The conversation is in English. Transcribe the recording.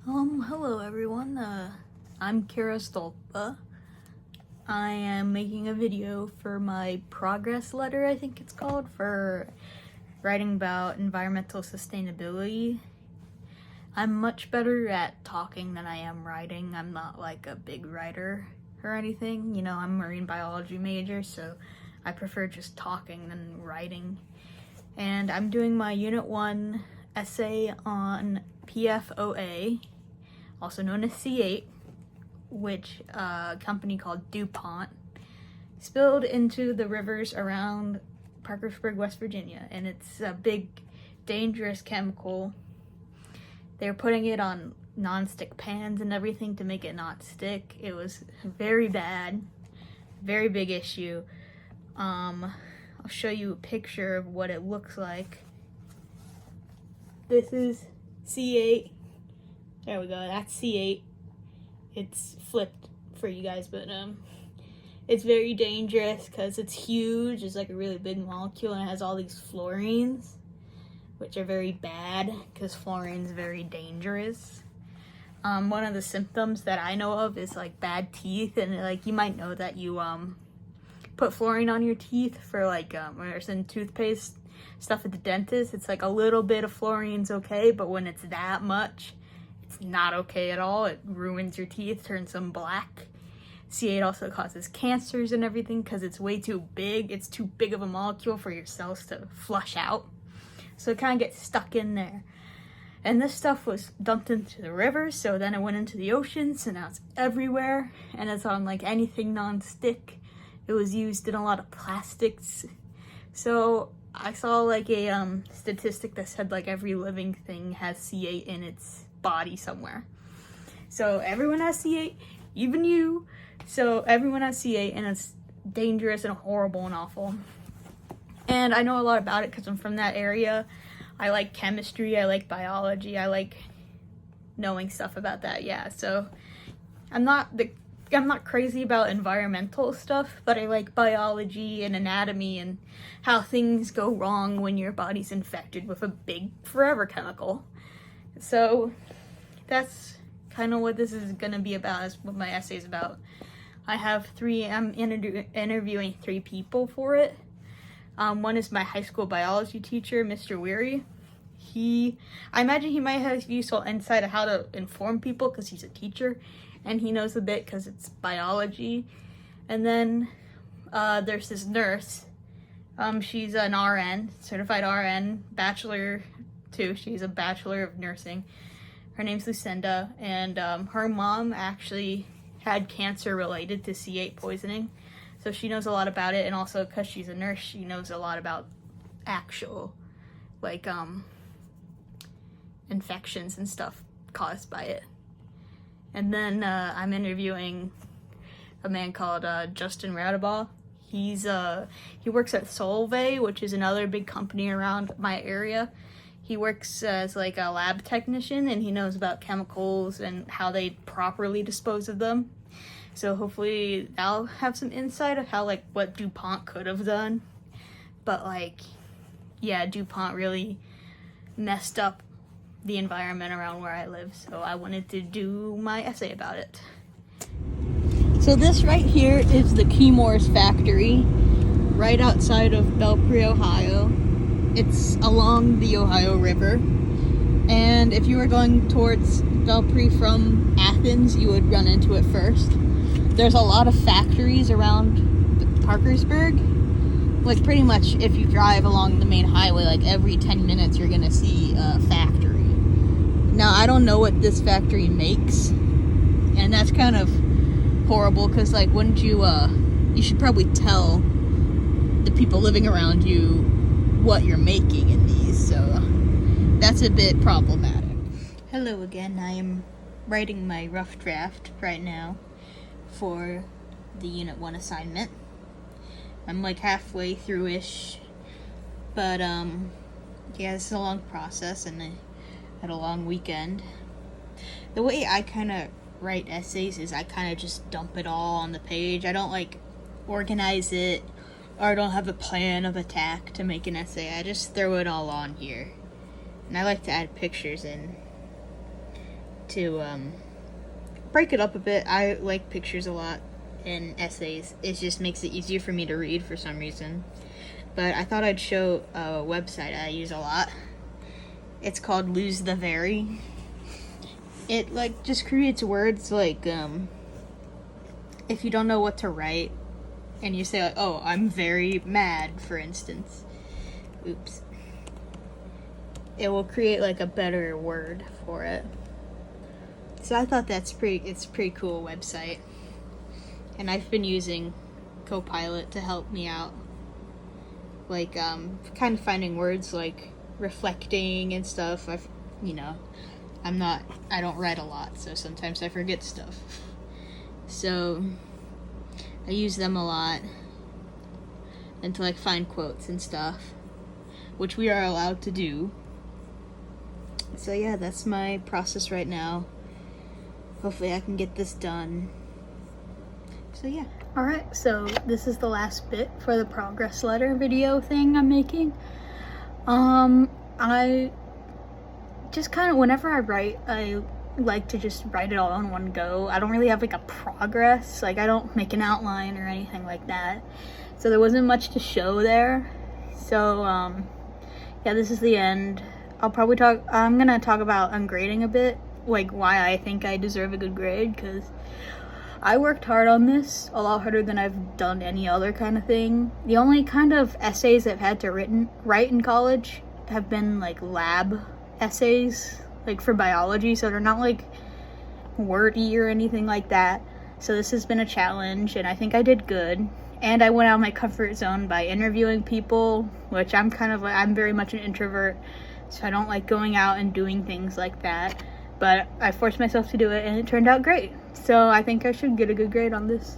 Hello everyone. I'm Kira Stolpa. I am making a video for my progress letter, I think it's called, for writing about environmental sustainability. I'm much better at talking than I am writing. I'm not like a big writer or anything. You know, I'm a marine biology major, so I prefer just talking than writing. And I'm doing my Unit 1 essay on PFOA, also known as C8, which a company called DuPont spilled into the rivers around Parkersburg, West Virginia. And it's a big, dangerous chemical. They're putting it on non-stick pans and everything to make it not stick. It was very bad, very big issue. I'll show you a picture of what it looks like. This is C8. There we go, that's C8. It's flipped for you guys, but it's very dangerous because it's huge. It's like a really big molecule and it has all these fluorines, which are very bad because fluorine is very dangerous. One of the symptoms that I know of is like bad teeth, and like you might know that you put fluorine on your teeth for like when there's in toothpaste stuff at the dentist. It's like a little bit of fluorine's okay, but when it's that much, it's not okay at all. It ruins your teeth, turns them black. C8 also causes cancers and everything because it's way too big. It's too big of a molecule for your cells to flush out. So it kind of gets stuck in there. And this stuff was dumped into the rivers, so then it went into the ocean, so now it's everywhere. And it's on like anything non-stick. It was used in a lot of plastics. So I saw like a statistic that said like every living thing has C8 in its body somewhere. So everyone has C8, even you. So everyone has C8, and it's dangerous and horrible and awful. And I know a lot about it because I'm from that area. I like chemistry, I like biology, I like knowing stuff about that, yeah. So I'm not crazy about environmental stuff, but I like biology and anatomy and how things go wrong when your body's infected with a big forever chemical. So that's kind of what this is going to be about, is what my essay is about. I'm interviewing 3 people for it. One is my high school biology teacher, Mr. Weary. I imagine he might have useful insight of how to inform people because he's a teacher, and he knows a bit because it's biology. And then there's this nurse. She's an RN, certified RN, bachelor too. She's a bachelor of nursing. Her name's Lucinda, and her mom actually had cancer related to C8 poisoning. So she knows a lot about it, and also because she's a nurse, she knows a lot about actual, like, infections and stuff caused by it. And then I'm interviewing a man called Justin Radabaugh. He works at Solvay, which is another big company around my area. He works as like a lab technician, and he knows about chemicals and how they properly dispose of them. So hopefully I'll have some insight of how, like, what DuPont could have done. But like, yeah, DuPont really messed up the environment around where I live, so I wanted to do my essay about it. So this right here is the Chemours factory, right outside of Belpre, Ohio. It's along the Ohio River. And if you were going towards Belpre from Athens, you would run into it first. There's a lot of factories around Parkersburg. Like, pretty much if you drive along the main highway, like every 10 minutes you're gonna see a factory. Now, I don't know what this factory makes, and that's kind of horrible because, like, wouldn't you should probably tell the people living around you what you're making in these, so that's a bit problematic. Hello again, I am writing my rough draft right now for the Unit 1 assignment. I'm like halfway through-ish, but yeah, this is a long process, and I had a long weekend. The way I kind of write essays is I kind of just dump it all on the page. I don't like organize it, or I don't have a plan of attack to make an essay. I just throw it all on here. And I like to add pictures in. to break it up a bit. I like pictures a lot in essays. It just makes it easier for me to read for some reason. But I thought I'd show a website I use a lot. It's called Lose the Very. It like just creates words like if you don't know what to write and you say like, oh, I'm very mad, for instance. Oops. It will create like a better word for it. So I thought it's a pretty cool website. And I've been using Copilot to help me out. Like kind of finding words like reflecting and stuff. I don't write a lot, so sometimes I forget stuff. So I use them a lot. And to like find quotes and stuff, which we are allowed to do. So yeah, that's my process right now. Hopefully I can get this done. So yeah. Alright, so this is the last bit for the progress letter video thing I'm making. I just kind of, whenever I write, I like to just write it all in one go. I don't really have like a progress, like I don't make an outline or anything like that. So there wasn't much to show there. So yeah, this is the end. I'm gonna talk about ungrading a bit, like why I think I deserve a good grade, because I worked hard on this, a lot harder than I've done any other kind of thing. The only kind of essays I've had to write in college have been like lab essays, like for biology, so they're not like wordy or anything like that. So this has been a challenge, and I think I did good. And I went out of my comfort zone by interviewing people, which I'm very much an introvert, so I don't like going out and doing things like that. But I forced myself to do it, and it turned out great. So I think I should get a good grade on this.